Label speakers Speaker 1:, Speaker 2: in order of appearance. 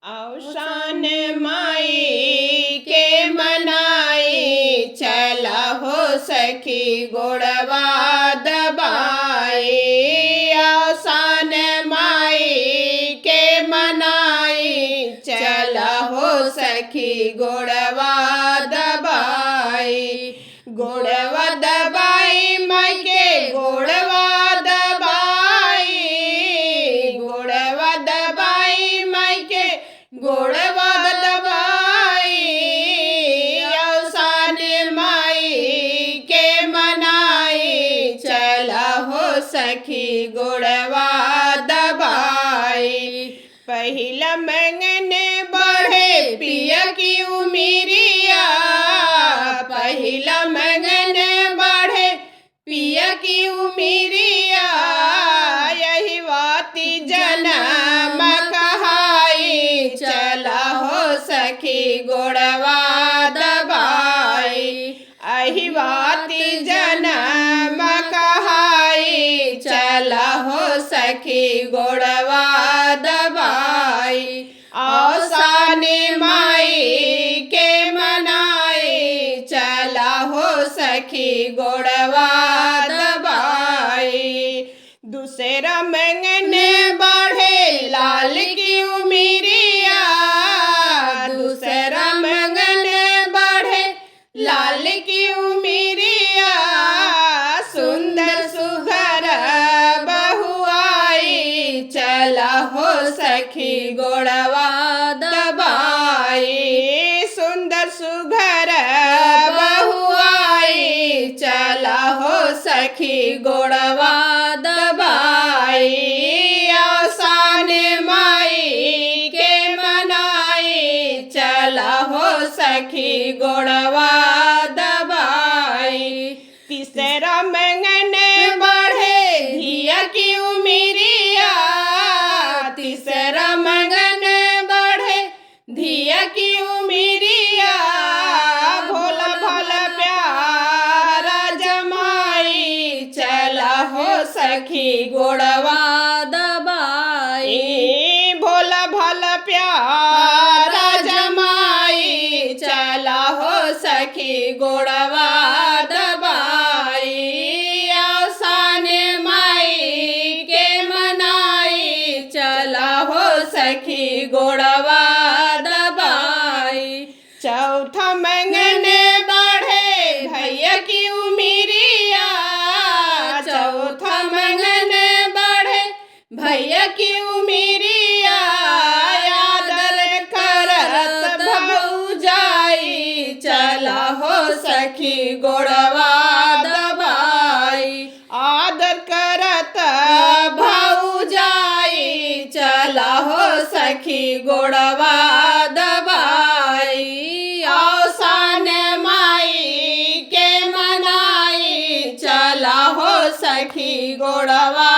Speaker 1: औसान माई के मनाई चला हो सखी गोड़वा दबाई। औसान माई के मनाई चला हो सखी गोड़वा दबाई। गोड़वा दबाई माई के गोड़वा दबाई। गोड़वा दबाई माई के गोड़वा दबाई। औसान माई के मनाई चला हो सखी गोड़वा दबाई। पहिला मंगन बढ़े पिया की उमिरिया। पहिला मंगन बढ़े पिया की उमिरिया। यही वाती जनम कहाई चला हो सखी गोड़वा दबाई। अहि वाती जनम कहाई चला हो सखी गोड़वा दबाई। औसान माई के मनाई चला हो सखी गोड़वा दबाई। दूसरा मंगन बढ़े लाल की उमिरिया। दूसरा मंगन बढ़े लाल की उमिरिया। सुंदर सुघर बहुआई चला हो सखी गोड़वा दबाई। सुंदर सुघर बहुआई चला हो सखी गोड़वा दबाई। औसान माई के मनाई चला हो सखी गोड़वा दबाई। तीसरा मंगन बढ़े धिया की उमिरिया। तीसरा मंगन बढ़े धिया की उमिरिया। भोला भोला प्यारा जमाई चला हो सखी गोड़वा दबाई। भोला भोला प्यारा जमाई चला हो सखी गोड़वा दबाई। औसान माई के मनाई चला हो सखी गोड़वा दबाई। चौथा मंगन बढ़े भैया की उमिरिया। चौथा मंगन बढ़े भैया की उमिरिया। आदर करत भौजाई चला हो सखी गोड़वा दबाई। आदर करत भौजाई चला हो सखी गोड़वा दबाई। औसान माई के मनाई चला हो सखी गोड़वा